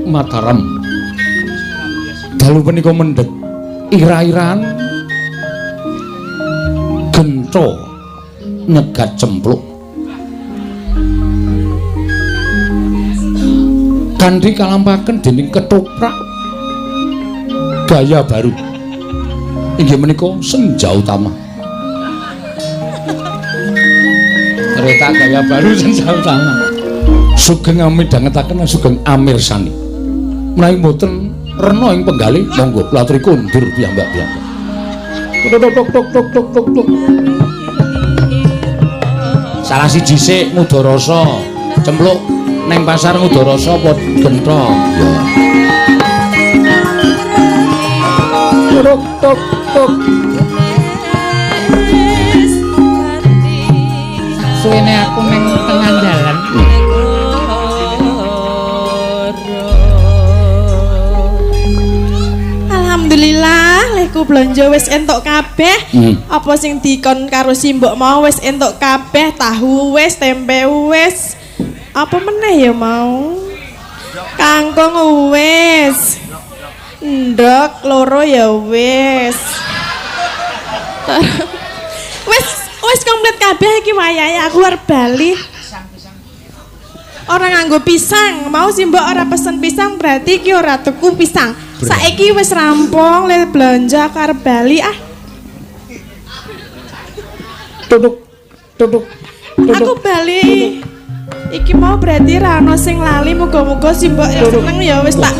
Mataram. Dalu punika mendhet ira-iraan gentha nyegat cempluk. Kanthi kalampaken dening ketoprak gaya baru. Inggih menika Senja Utama. Kereta gaya baru Senja Utama. Sugeng amidhangetaken Sugeng amirsani. Menawi mboten rena ing penggalih monggo kula aturi kondur piyambak-piyambak. Tok tok tok tok tok tok. Salah siji sik Ngudarasa cempluk neng pasar Ngudarasa apa gentha. Tok tok tok. Suwene aku ning tengah dalan. Alhamdulillah, leku blonjo wis entuk kabeh. Apa sing dikon karo simbok mau wis entuk kabeh, tahu wis, tempe wis. Apa meneh ya mau? Kangkung wis. Ndok loro ya wis. Wis komplit kabeh iki wayahe aku arep bali. Ora nganggo pisang, mau simbok ora pesen pisang berarti iki ora tuku pisang. Saiki wis rampung le belanja arep bali ah. Duduk. Aku bali. Iki mau berarti ra ono sing lali, muga-muga simbok ya seneng ya wis tak.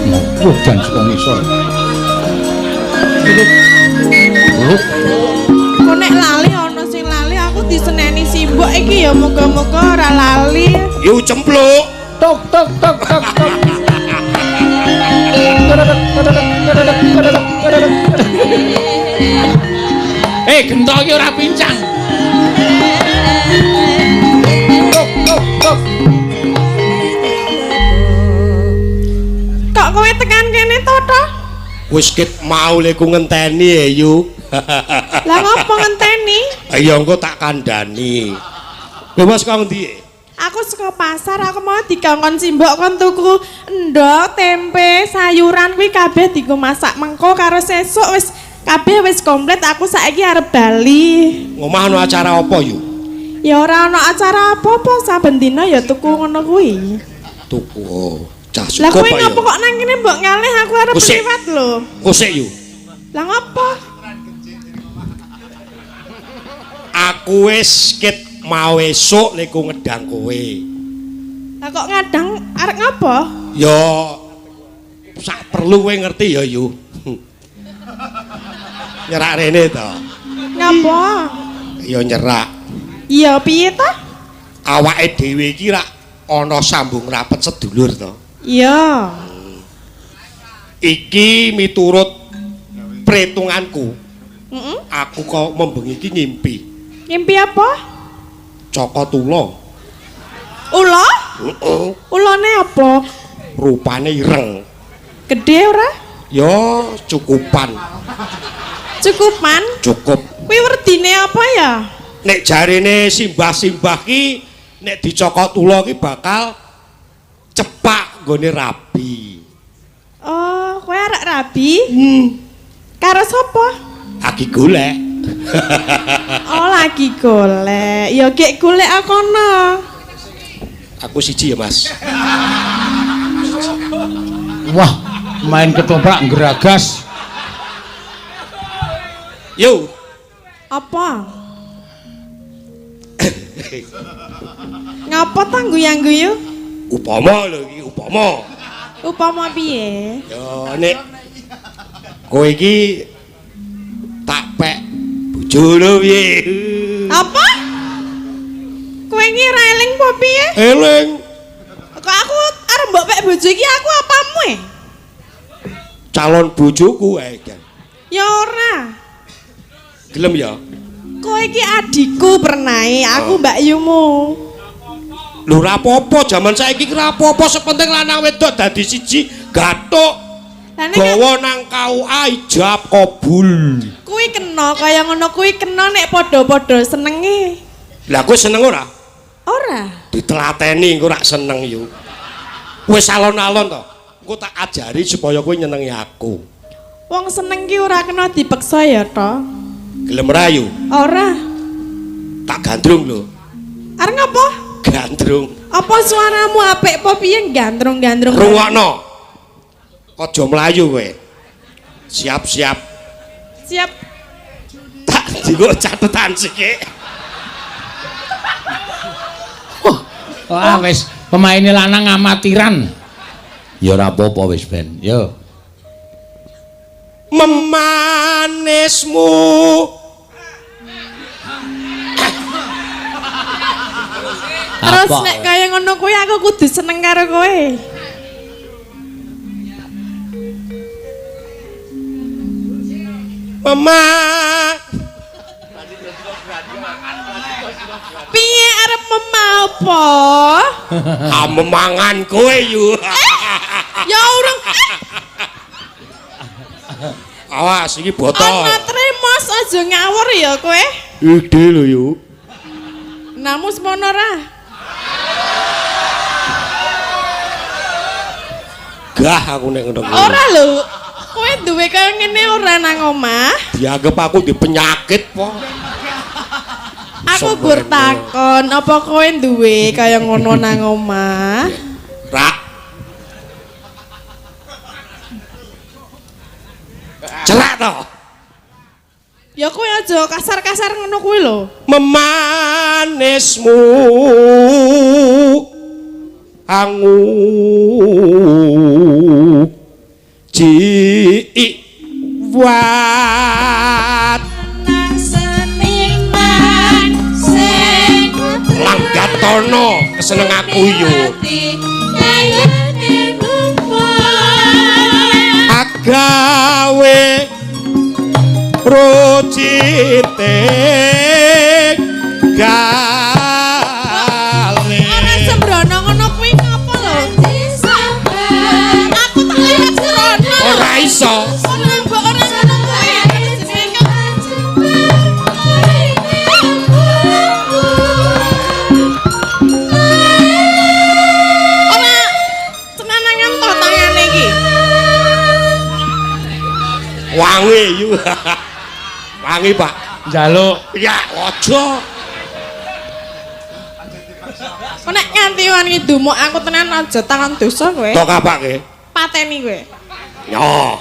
Jan saka ngisor. Kok nek lali ono sing lali aku diseneni simbok iki ya muga-muga ora lali. Yu cempluk. Tok. Gentha iki ora pincang. Tok. Kok kowe tekan kene to? Wis ket mau le ku ngenteni ya Yu. Lah ngopo ngenteni? Ya engko tak kandhani. Lha Mas kok ndi? Aku saka pasar, aku mau dikongkon simbok kon tuku endhog, tempe, sayuran kuwi kabeh dienggo masak mengko karo sesuk wis kabeh wis komplit. Aku saiki arep bali. Ngomah ana acara apa Yu? Ya ora ana acara apa-apa, saben dina ya tuku ngono kuwi. Tuku. Oh, cah Lah cukup kowe ya. ngopo kok nang kene mbok ngalih aku arep Kusik. liwat lho. Kusik Yu. Lah ngopo? Aku wis ket mau esuk lek ku ngedang kowe. Lah kok ngadang arek ngopo? Ya sak perlu kowe ngerti ya Yu. Nyerak rene to. Ngopo? Ya nyerak. Iya piye to? Awake dhewe iki rak ana sambung rapet sedulur to. Iya. Iki miturut perhitunganku. Heeh. Aku kok membengi iki ngimpi. Ngimpi apa? Caka Tula. Ula? Heeh. Ulane apa? Rupane ireng. Gede ora? Ya cukupan. Cukupan? Cukup. Kuwi werdine apa ya? Nek jarene simbah-simbah ki nek dicokok tula ki bakal cepak nggone rabi. Oh, kowe arek rabi? Karo sapa? Lagi golek. Oh, lagi golek. Ya gek golek akono. Aku siji ya, Mas. Wah, main ketoprak geragas. Yo. Apa? Ngapa ta guyu-guyu? Upama lho iki, upama. Upama piye? Ya nek kowe iki tak pek bojone piye? Apa? Kowe iki ra eling apa piye? Eling. Kok aku arep mbok pek bojo iki aku apamu e? Calon bojoku ae kan. Ya ora. Gelem ya? Kowe iki adikku pernae, aku Mbak Yumu. Lho ora apa-apa, jaman saiki ora apa-apa, sepenting lanang wedok dadi siji, gathuk. Lah nek Gawa nang KUA ijab kabul. kuwi kena kaya ngono kuwi kena nek padha-padha senenge. Lah kowe seneng ora? Ora. Ditelateni engko rak seneng yo. Wis alon-alon to. engko tak ajari supaya kowe nyenengi aku. Wong seneng ki ora kena dipeksa ya, to. Gelem rayu? Ora. Tak gandrung lho. Arep ngapa? Gandrung. Apa suaramu apik apa piye gandrung-gandrung? Rungokno. Aja mlayu kowe. Siap-siap. Siap. Tak digo catetan sik. Wah, wis pemain lanang amatiran. Ya ora apa-apa wis ben. Yo. Memanismu Terus nek kaya ngono kuwi aku kudu seneng karo kowe. Mama Piye arep memau apa? memangan kowe yu. Ya urung. Awas iki botol. Ana tremos aja ngawur ya kowe. Ide lho yu. Namus mono ra? Gah aku nek ngono kuwi. Ora lho. Kowe duwe kaya ngene ora nang omah? Dianggep aku di penyakit po. Aku gur takon, apa kowe duwe kaya ngono nang omah? Rak. Celak to. Ya kowe aja kasar-kasar ngono kuwi lho. Memanismu angu ci wat Langgatono keseneng aku yo agawe rocite gale Ora sembrono ngono kuwi ngapa lho? Aku tak lihat sembrono. ora iso Ora mbok ora ngono kuwi. Ora cenanangan to tangane iki. wangi yu wangi Pak Njaluk. ya aja Kok nek nganti wani dumuk aku tenan aja tangan dosa kowe. tok kapake Pateni kowe. nyoh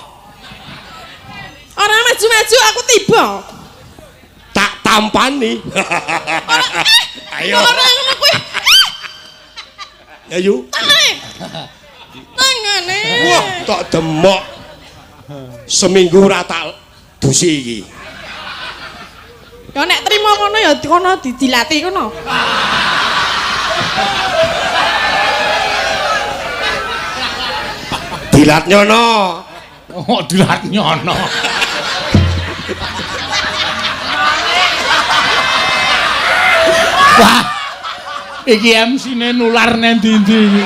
Ora maju-maju aku tiba. tak tampani ayo Ora ngono kuwi. ya yu Tangane. wah tak demok seminggu ora tak dusi iki Ya nek trimo ngono ya kono didilati kono. dilat nyono Oh, dilat nyono. Wah. Iki MC-ne nular nang ndi-ndi iki.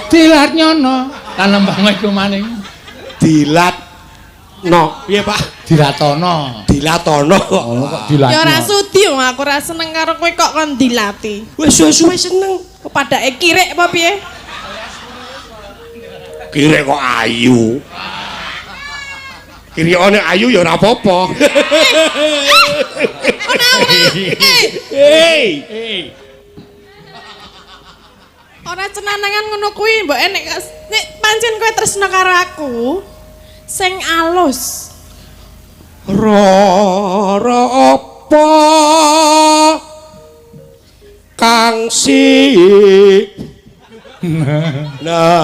Dilat nyono. Kan lembang iku maning. dilat no piye Pak Dilatono. dilatono Oh, kok dilat. Ya ora sudi wong aku ora seneng karo kowe kok kon dilati. wis suwe seneng Kepadake kirek apa piye? kira kok ayu kirione ayu ya ora apa-apa hei Ora cenanangan ngono kuwi, mbok nek pancen kowe tresna karo aku sing alus. Rara apa kang si nah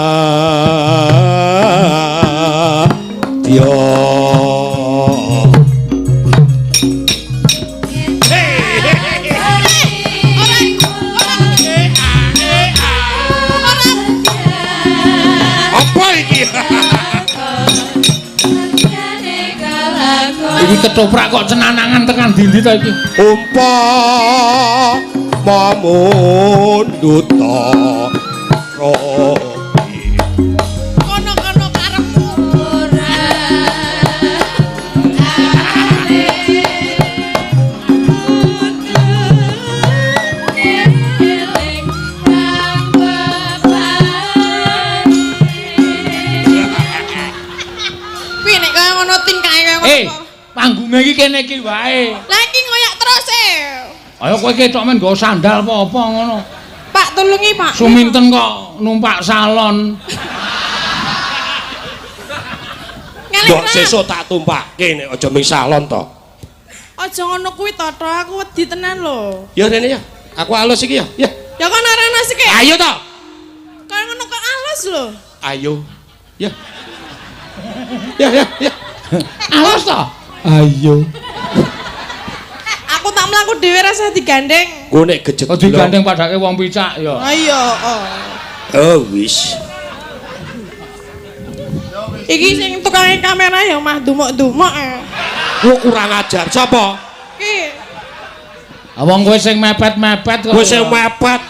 dia apa iki Iki ketoprak kok cenanangan tekan ndi ta iki? Mundut Kono-kono karepmu. panggunge iki kene iki wae. Lah iki ngoyak terus e. Ayo kowe ketok men nggo sandal apa ngono. Pak tulungi, Pak. Suminten kok numpak salon. Mbok sesuk tak tumpake nek aja ming salon to. Aja ngono kuwi to, aku wedi tenan lho. Ya rene ya. Aku alus iki ya. Ya. Ya kan arena sik. Ayo to. Kaya ngono kok alus lho. Ayo. Ya. Ya. Awas to. Ayo. Aku tak mlaku dhewe rasa digandeng. Ku nek gejet Oh digandeng padake wong picak ya. Ayo, Oh wis. Iki sing tukang kamera ya mah dumuk-dumuk. Lu kurang ajar sapa? Ki. Wong kowe sing mepet-mepet kok. Kowe sing mepet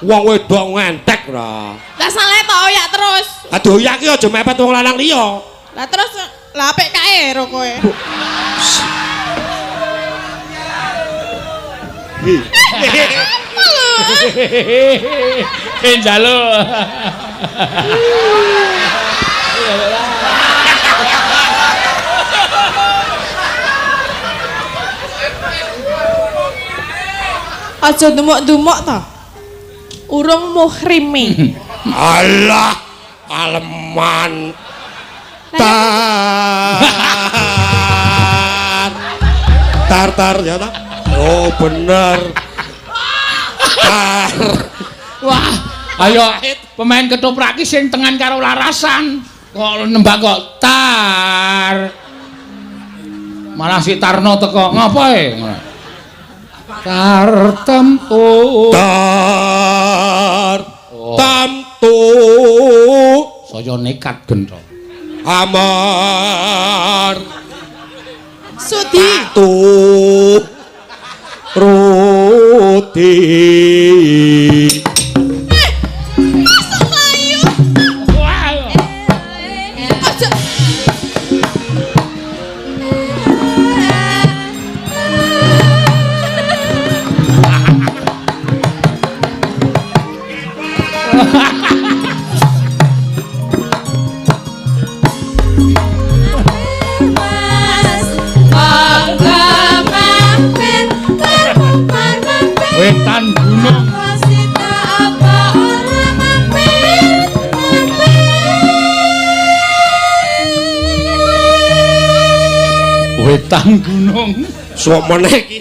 wong wedok ngentek ra. Lah salah to ya terus. Aduh ya ki aja mepet wong lanang liya. Lah terus lah apik kae ro kowe. Njalo. Aja dumuk-dumuk to. Urung muhrimi. Alah, aleman. Tar ya ta? Oh bener. Tar. Wah, ayo pemain ketoprak iki sing tengan karo larasan. Kok nembang kok tar. Malah si Tarno teko ngopo e? Tar tempo. Tar. Tamtu. Saya nekat gendro. Amar. Sudi. Tu. Roti. Masuk layu. Wah. Aja. Wetan gunung. Wetan gunung. Sok meneh iki.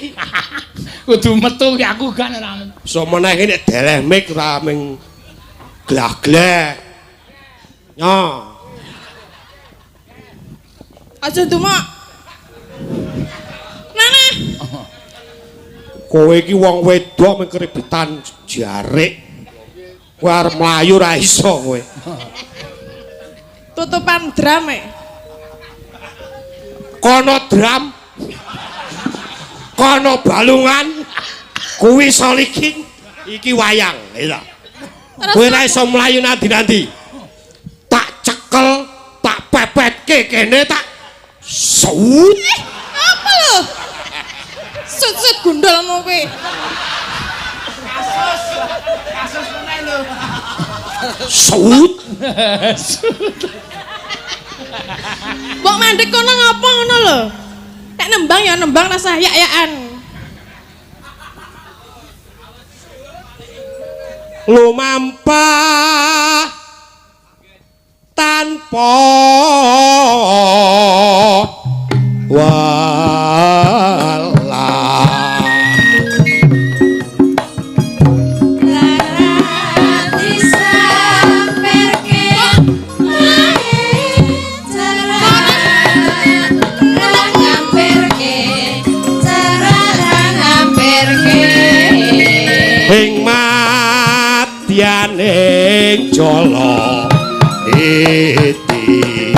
Kudu metu ki aku kan ora. Sok meneh iki nek deleh mik ra ming glah-glah. Nyo. Aja dumuk. Nana. Kowe iki wong wedok ming keribetan jarik. Kowe arep mlayu ra iso kowe. Tutupan drum e. Kono drum. Kono balungan. Kuwi soliking. Iki wayang. Lha. Kowe ra iso mlayu nanti-nanti. Tak cekel, tak pepetke kene tak suut. Apa lho? Sut-sut gundulmu kowe. Kasus meneh lho. Suut. Mbok mandek kono ngapa ngono lho? Nek nembang ya nembang rasa yak-yakan. Lumampah tanpa walah. Ing madyaning jala iti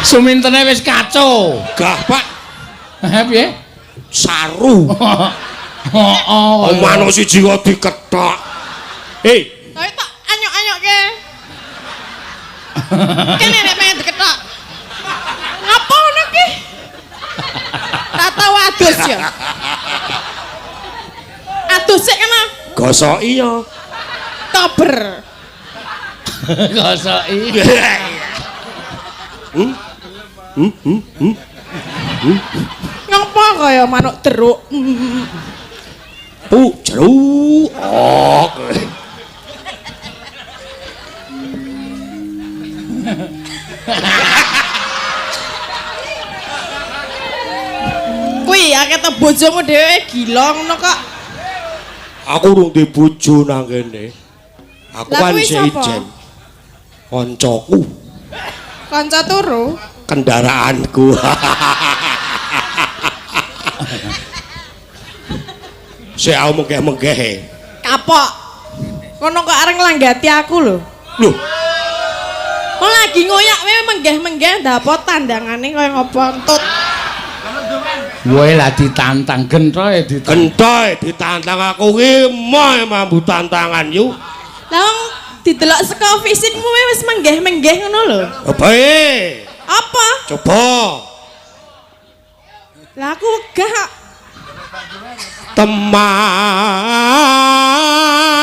Sumintene wis kaco. gah Pak Piye? saru. Oh. Omano siji kok dikethok. Hei, Ayo tak anyok-anyok ke. Kene nek pengen diketok. ya. Aduh sik kena. Gosoki ya. Tober. Gosoki. Ngopo kaya manuk teruk. Jeruk. Oh. Kuwi akeh to bojomu dhewe gila ngono kok. Aku urung di bojo nang kene. Aku Lah kan kuwi sapa? ijen. Koncoku, Kanca turu. kendaraanku. Saya aku menggeh-menggeh. Kapok. Kono kok areng nglanggati aku lho. Loh, Kok lagi ngoyak wae menggeh-menggeh ndapot tandangane kaya ngopo entut. Woe lah ditantang gentoe ditantang. gentoy ditantang aku ki moe mambu tantangan yu. Lah wong didelok saka fisikmu wae wis menggeh-menggeh ngono lho. Bae. Apa? Coba Lah aku wegah.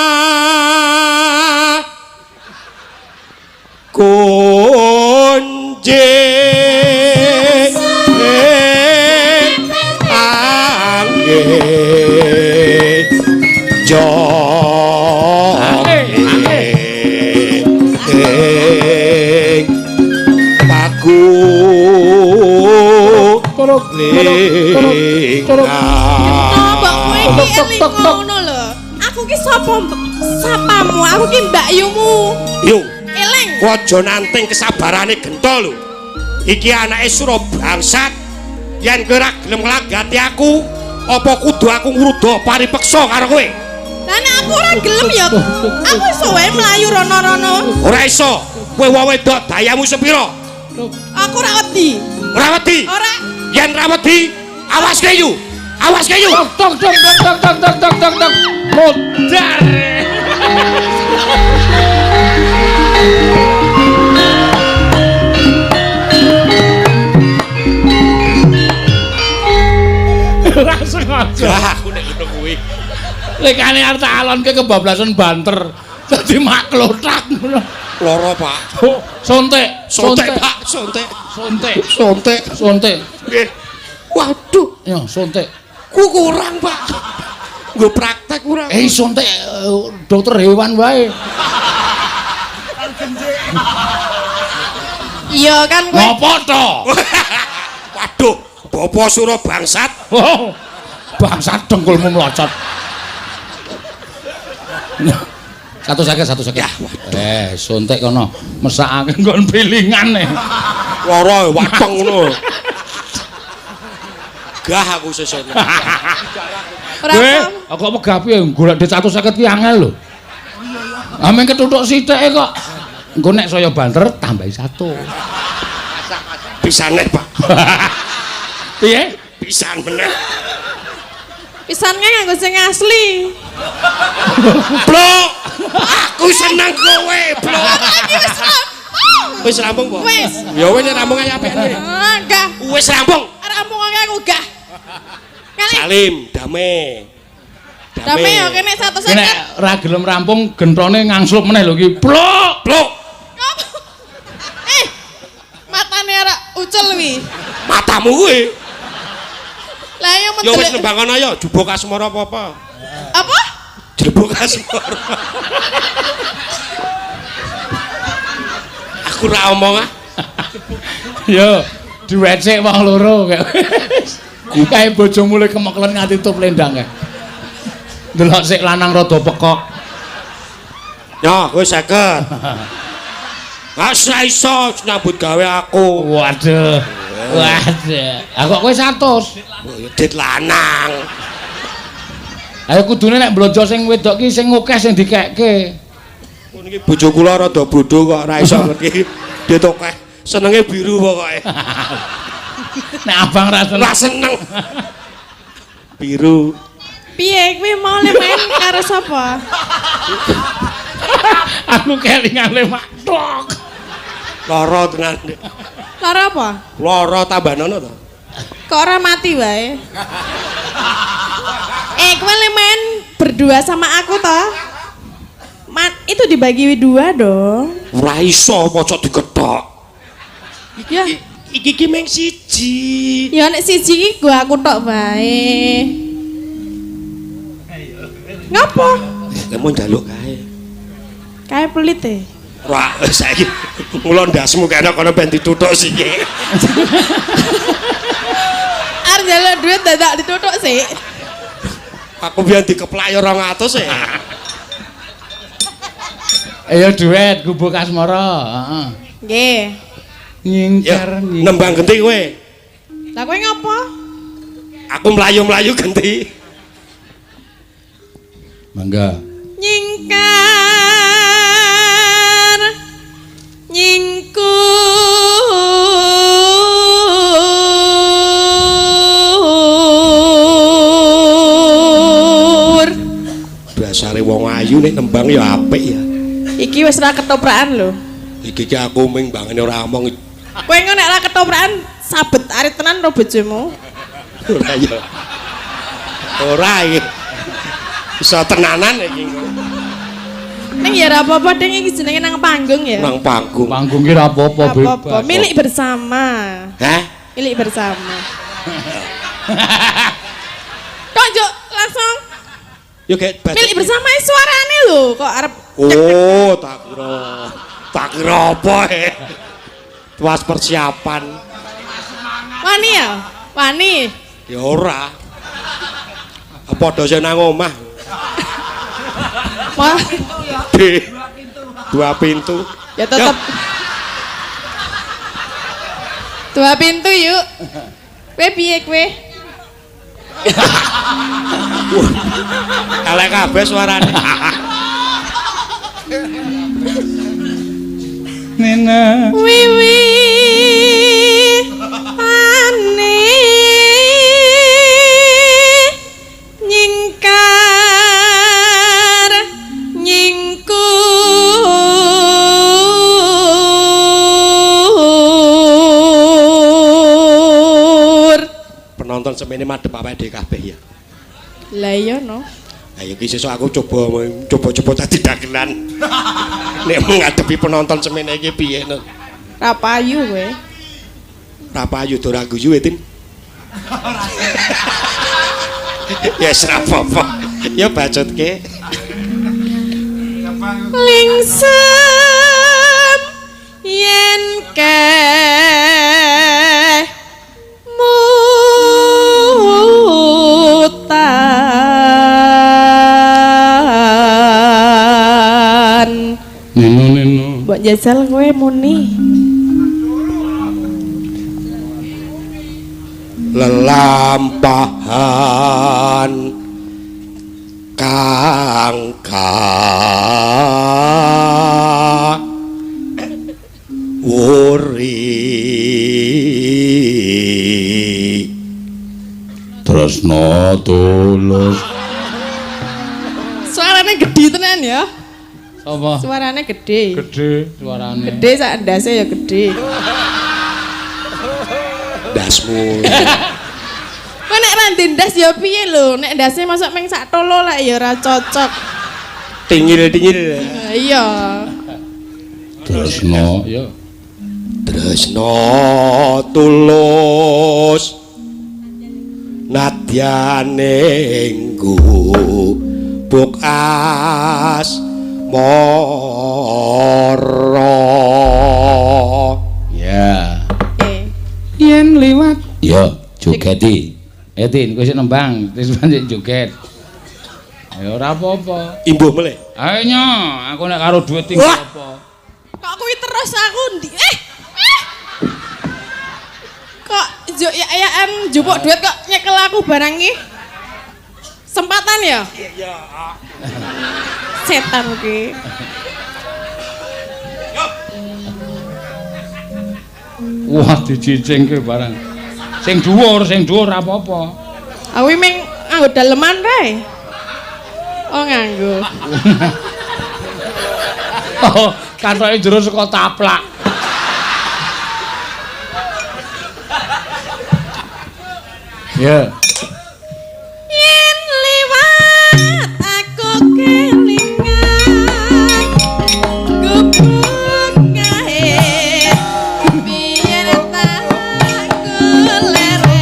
teman kunjing angin jongeng paku Mbak kowe iki eling ngono lho. Aku ki sapa? Sapamu? Aku ki Mbak Yumu. Yung Eling. Waja nanting kesabarane gentol lho. Iki anake Sura bangsat. Yen kowe ora gelem nglagati aku, apa kudu aku ngruda paripeksa karo kowe? Lah nek aku ora gelem ya. Aku iso wae mlayu rono-rono. Ora iso. Kowe wae wedok dayamu sepira? Aku ora wedi. Ora wedi. Ora. Yen ra wedi, awas keyu. Awas keyu. Tok tok tok tok tok tok tok tok tok. Modar. Ora sengaja. Aku nek ngono kuwi. Lekane arep tak alonke kebablasan banter. Dadi mak klothak ngono. Loro, Pak. Oh, sontek, Sontek, Pak. Sontek. sontek, Sontek. sontek. Nggih. Waduh, Ya, sontek. ku kurang, Pak. Nggo praktek kurang. Sontek dokter hewan wae. Iya kan kowe. Ngopo to? Waduh, Bapak Sura bangsat. Oh, bangsat dengkulmu melocot. Satu sakit. Ya, Sontek kono mesakake nggon pilingan e. Loro wateng ngono. Gah aku sesone. Ora Kowe, apa. aku megah piye golek duit 150 ki angel lho. Ameng ketuthuk sithike kok. Engko nek saya banter tambahi 1. Pisane, Pak. Piye? Pisan meneh. Pisannya nganggo sing asli. Blok. Aku seneng kowe, Blok. Lagi wis rampung. Wis rampung, Po? Wis. Ya wis rampung ae apene. Enggak. Wis rampung. Rampung aku gah. Kali Salim, damai. dame yo kene Ki nek ora gelem rampung gentone ngangslup meneh lho ki. Blok. Blok. Matane ora ucul wi. Matamu kuwi. Lah yo Ya wis mendelek. nembangan ayo, jubuk asmara apa-apa. Apa? Jebuk asmara. Aku ora omong ah. Yo, diwecek wong loro kae. Kae bojomu le kemeklen nganti tutup lendang kae. Delok sik lanang rada pekok. Ya, kowe 50. Asa iso nyambut gawe aku. Waduh. Waduh. Aku kowe 100. Oh, ya dit lanang. Ayo kudune nek blonjo sing wedok ki sing akeh sing dikekke. Ngono iki bojo kula rada bodho kok ora iso ngerti. Dit akeh. Senenge biru pokoke. Nek abang ra seneng. Ora seneng. Biru. Piye kuwi mau le main karo sapa? Aku kelingan lemak tok. Lara tenan. Lara apa? Lara tambanono to. Kok ora mati wae? Kowe le main berdua sama aku toh? Itu dibagi dua dong. Ora iso pocok digethok. Ya. Iki meng siji. Ya nek siji iki gua aku tok bae. Ngapa? Kamu njaluk kae. Kae pelit e. Ora saiki mulo ndasmu kene kono ben dituthuk sik. Arep njaluk duit dadak dituthuk sik. Aku biyen dikeplak ya 200 e. Ayo duet gubuk asmara, heeh. Nggih. Nyingkar Nembang genti kowe. Lah kowe ngapa? Aku mlayu-mlayu genti. Mangga. Nyingkar nyingkur. Dasare wong ayu nek nembang ya apik ya. Iki wis ra ketoprakan lho. Iki aku ming bangene ora omong. Kowe engko nek ra ketoprakan sabet arit tenan karo bojomu. Ora ya. Ora iki. Bisa tenanan iki. Ning ya ora apa-apa ding iki jenenge nang panggung ya. Nang panggung. Panggung ki ora apa-apa Apa-apa, milik bersama. Hah? Milik bersama. Kok Juk langsung Yo kayak milik bersama suarane lho kok arep oh, tak kira apa tuas persiapan. wani ya? Wani. Ya ora. Padha sing nang omah. Wah, Dua pintu. ya tetep. Dua pintu yuk. Kowe piye kowe? Elek kabeh suarane. Nena. Wiwi ane nyingkar nyingkur. Penonton semene madhep awake kabeh ya. Lah iya no. Ayo iki sesuk aku coba dadi dagelan. Nek ngadepi penonton semene iki piye no? Ra payu kowe. Ra payu do ra guyu Tin. Ya ora apa-apa. Ya bacotke. Lingsem yen mutan. Neno. Mbok jajal kowe muni. Lelampahan kangka wuri Tresno tulus. Suarane gede tenan ya. Apa? Suarane gede. Gede suarane. Gede sak ndase ya gede. dasmu. Kok nek ra ndas ya piye lho? Nek ndase masuk meng sak tolo lek ya ora cocok. Tingil-tingil. Iya. Tresno ya. Tresno tulus nadyane gubuk asmara. Ya. Yen liwat. Ya, jogeti. Tin, kowe sik nembang, terus pancen joget. Ya ora apa-apa. Imbuh meleh. Ayo nyo, aku nek karo duit tinggal apa? Kok kuwi terus aku ndi? Kok juk ya njupuk duit kok nyekel aku barang iki? Sempatan ya? Iya. Setan iki. Wah, dicicingke barang. Sing dhuwur apa-apa. Aku meng nganggo daleman rae. Oh nganggo. Oh, katoke jero saka taplak. Ya. Yen liwat aku kelingan gubuk kae biyen tak kuleren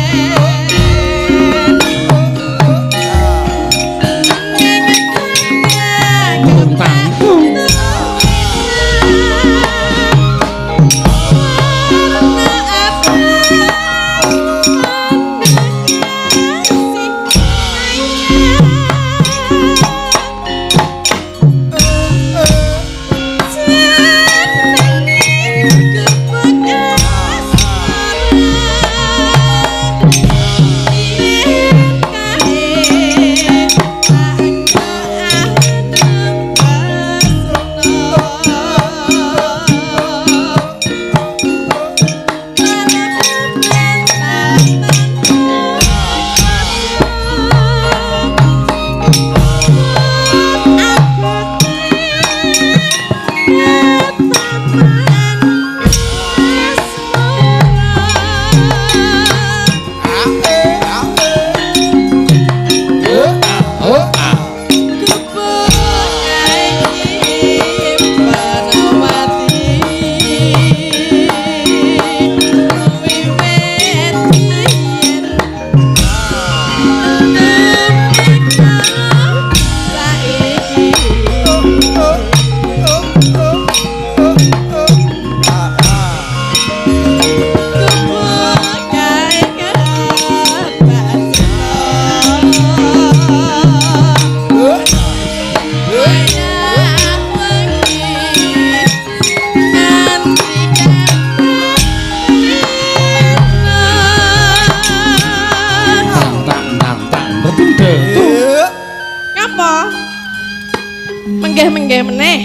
menggeh meneh.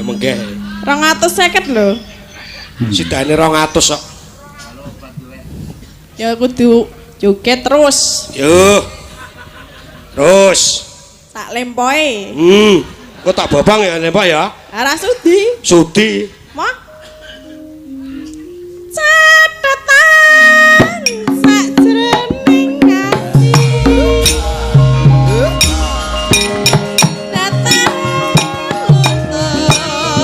Menggeh. 250 lho. Sidane 200 kok. Ya kudu joget terus. Yo. Terus. Tak lempoe. Kok tak babang ya nembak ya? Ora sudi. Sudi. Mok. Catetan sajroning ati. Datang luntur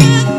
saya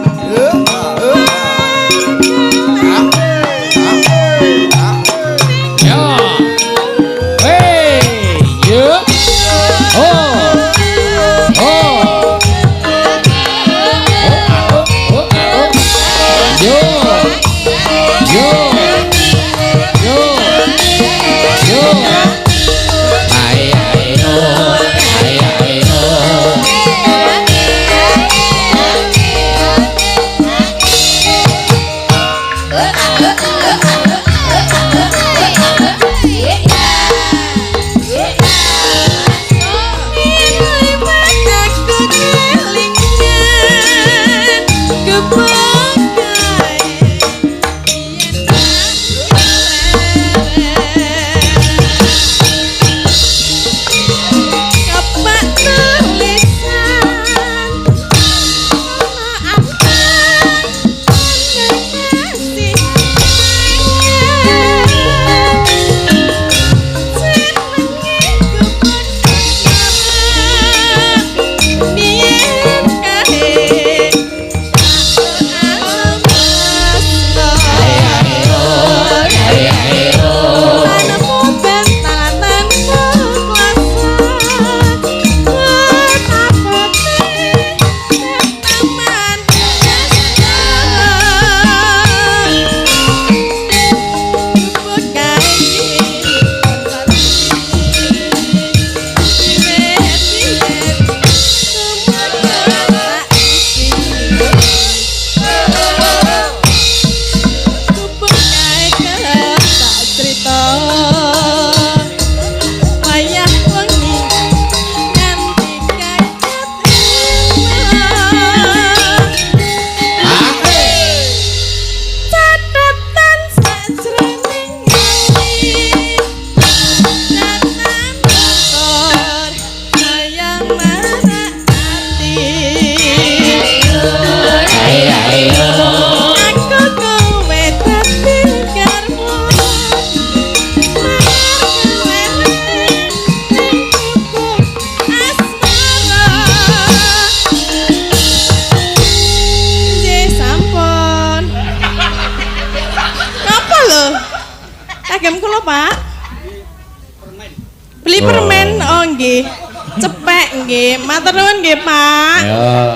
nggih. Cepek nggih. Matur nuwun nggih, Pak. Ya.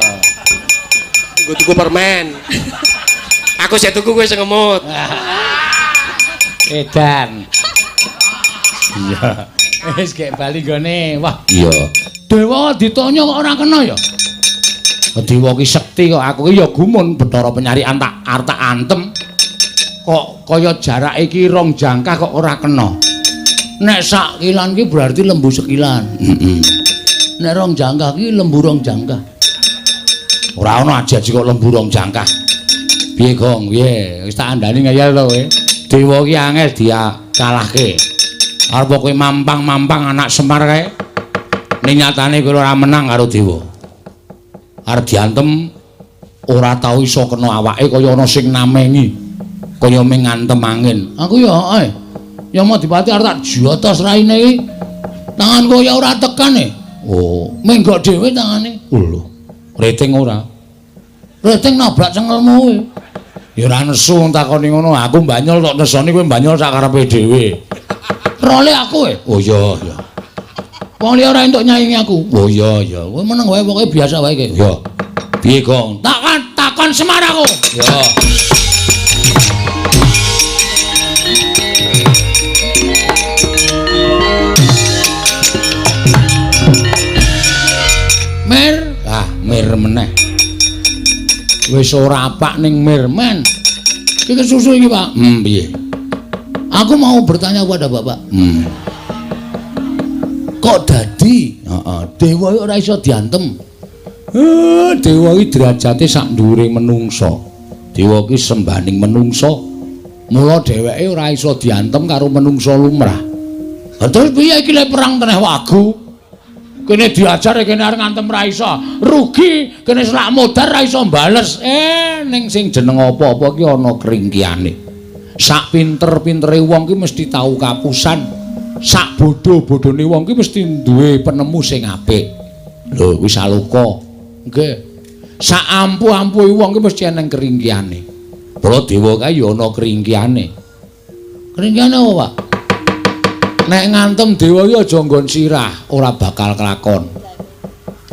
Nggo tuku permen. Aku sik tuku kowe sing ngemut. Edan. Iya. Wis gek bali gone. Wah, iya. Dewa ditanya kok ora kena ya. Dewa ki sekti kok aku ki ya gumun Bathara Penyarian tak arta antem. Kok kaya jarake iki 2 jangkah kok ora kena. Nek sak kilan ki berarti lembu sekilan. Heeh. Nek 2 jangkah ki lembu 2 jangkah. Ora ana ajaji kok lembu 2 jangkah. Piye, Gong? Piye? Wis tak andani ngayal to kowe. Dewa ki angel dia kalahke. Arep kowe mampang-mampang anak Semar kae. Ning nyatane kowe ora menang karo dewa. Arep diantem ora tau iso kena awake kaya ana sing namengi. Kaya ming ngantem angin. Aku ya ae. Ya Madipati arep tak jotos raine iki. Tangan kaya ora tekan e. Oh, menggok dhewe tangane. Oh lho. Rating ora. Rating nabrak cengelmu kowe. Ya ora nesu takoni ngono. Aku mbanyol tok nesoni kowe mbanyol sak karepe dhewe. Role aku e. Oh iya ya. Wong liya ora entuk nyaingi aku. Oh iya ya. Kowe meneng wae pokoke biasa wae iki. Ya. Piye, Gong? Takon Semar aku. Ya. Mir meneh. Wis ora apak ning mir men. Iki kesusu iki, Pak. Piye? Aku mau bertanya kepada Bapak. Kok dadi? Heeh, dewa ora iso diantem. Dewa iki derajate sak dhuwuring menungsa. Dewa iki sembaning menungsa. Mula dheweke ora iso diantem karo menungsa lumrah. Terus piye iki lek perang teneh wagu? Kene diajar kene arep ngantem ra iso. Rugi kene selak modar ra iso bales. Ning sing jeneng apa-apa ki ana kringkiane. Sak pinter-pintere wong ki mesti tau kapusan. Sak bodho-bodhone wong ki mesti duwe penemu sing apik. Lho wis aluka. Nggih. Sak ampuh-ampuhe wong ki mesti ana kringkiane. Para dewa kae ya ana kringkiane. Kringkiane apa, Pak? Nek ngantem dewa iki aja nggon sirah, ora bakal kelakon.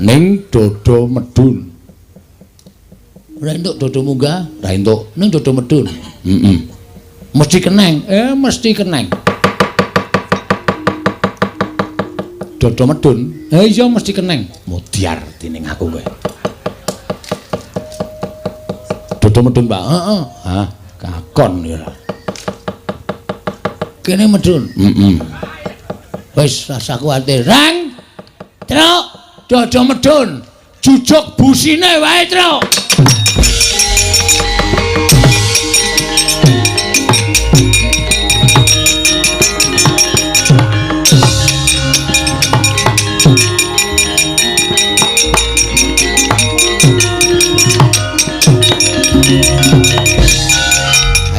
Ning dada medun. Ora entuk dada munggah, ora entuk. Ning dada medun. Mesti keneng, mesti keneng. Dada medun, iya mesti keneng. Mudyar dening aku kowe. Dada medun, Pak. Heeh. Hah, kakon ya. Kene medun. Wis rasa kuwatir. Rang. Truk, dada medun. Jujuk busine wae, Truk.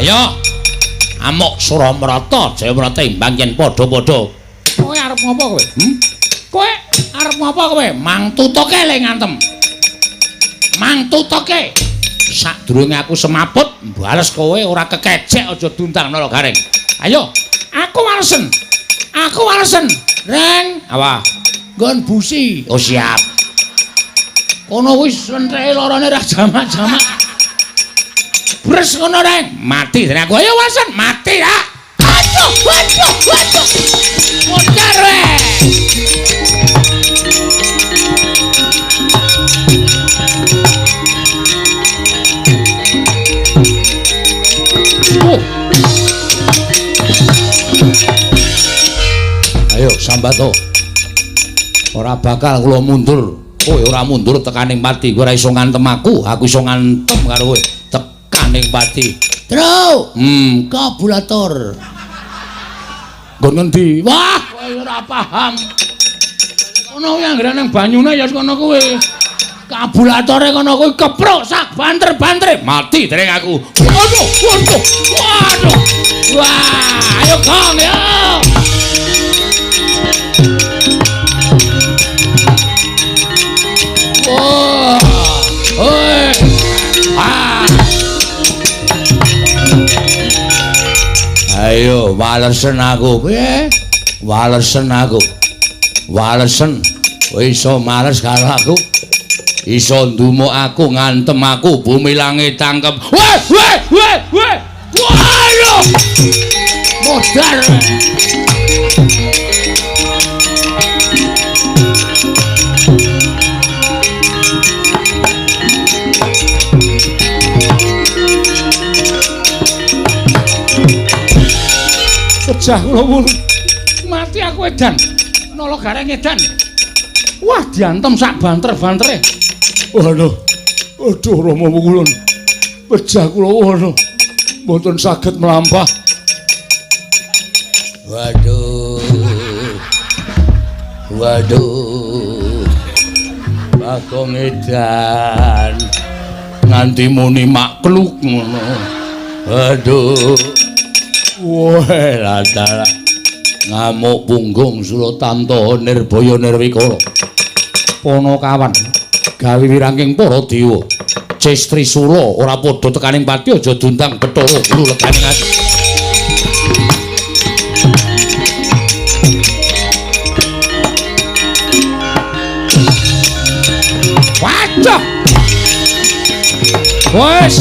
Ayo. Amuk Suramrata, Jayamrata imbang yen padha-padha. Kowe arep ngopo kowe? Kowe arep ngopo kowe? Mang tutuke le ngantem. Mang tutuke. Sadurunge aku semaput, bales kowe ora kekecek aja duntang nala garing. Ayo, aku walesen. Aku walesen. Reng, apa? Nggon busi. Oh siap. Kono wis entreke larane ra jamak-jamak. Bres ngono reng, mati dene aku. Ayo wasan, mati ya. Aduh. Mutar we. Ayo sambato. Ora bakal kula mundur. Kowe ora mundur tekaning pati. Kowe ora iso ngantem aku iso ngantem karo kowe. Ning pati. Truk. Kabulator. Nggon ngendi? Wah, kowe ora paham. Ono yang anggere nang banyune ya kono kowe. Kabulatore kono kowe kepruk sak banter-bantere. Mati dereng aku. Waduh. Wah, ayo Gong ya. Wah. Oi. Ayo walesen aku piye? Walesen aku. walesen iso males karo aku iso ndumuk aku ngantem aku bumi langit tangkep weh waduh modar pecah kula wulu mati aku edan nolo gareng edan wah diantem sak banter-bantere waduh aduh Rama Wulun pecah kula wulu mboten saged mlampah waduh Bagong edan nganti muni makluk ngono aduh wah latala ngamuk punggung Suratanto Nirbaya Nirwikara Panakawan gawe wirangking para dewa Cestri Sula ora padha tekaning pati aja dundang Bathara Guru leganing ati waduh wes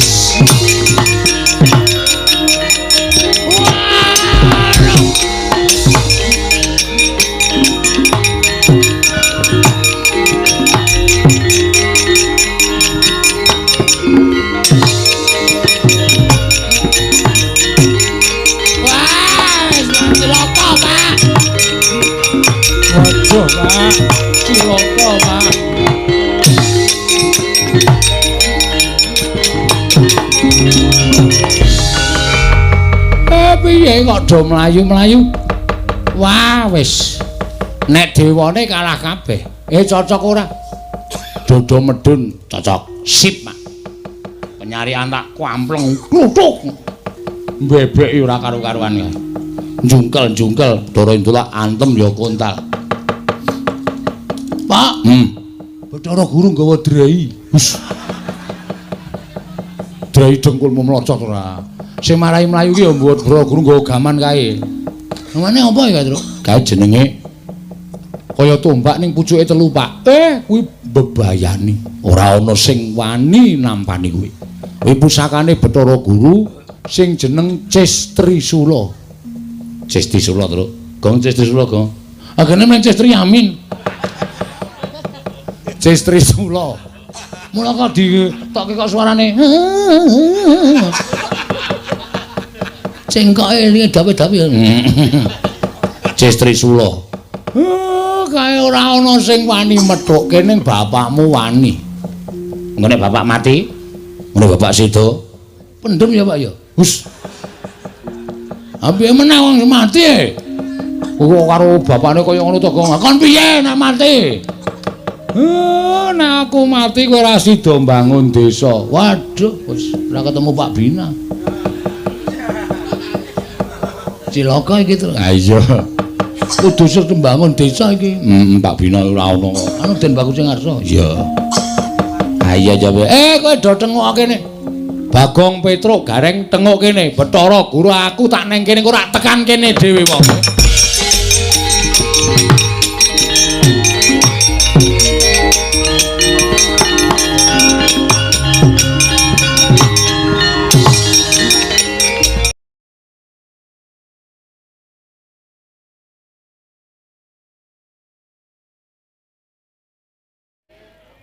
cilaka Pak piye kok do mlayu-mlayu wah wis nek dewane kalah kabeh cocok ora dodo medun cocok sip Mak penyarian tak kwampleng kluthuk bebek ora karo-karuan kae jungkel Dara Indula antem ya kontal Pak Bathara Guru nggawa drai hus drai dengkulmu mlocot ora sing marahi mlayu ki ya mbuat Bathara Guru nggawa gaman kae namane apa ya Tru kae jenenge kaya tombak ning pucuke telu Pak kuwi bebayani ora ana sing wani nampani kuwi kuwi pusakane Bathara Guru sing jeneng Cestri Sula Cestri Sula Tru gong Cestri Sula gong agane men Cestri Yamin Cestri Sula mula kok ditokke kok suarane cengkoke iki dawe-dawe Cestri Sula kae ora ana sing wani methukke ning bapakmu wani ngene bapak mati ngene bapak sedo pendem ya Pak ya hus ape meneh wong mati kok karo bapakne kaya ngono to kon piye nek mati nek aku mati kowe ora sida mbangun desa waduh wis ora ketemu Pak Bina cilaka iki to ha iya kudu sing mbangun desa iki Pak Bina ora ono anu Den Bagus sing ngarsa iya ha iya jabe kowe do tengok kene Bagong Petruk gareng tengok kene Bathara Guru aku tak neng kene ora tekan kene dhewe wong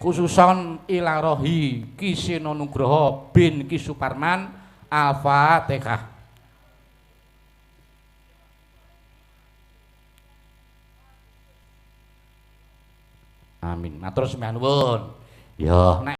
khususon Ilarohi Kiseno Nugroho bin Ki Suparman Al-Fatihah. Amin. Matur sembah nuwun. Ya nek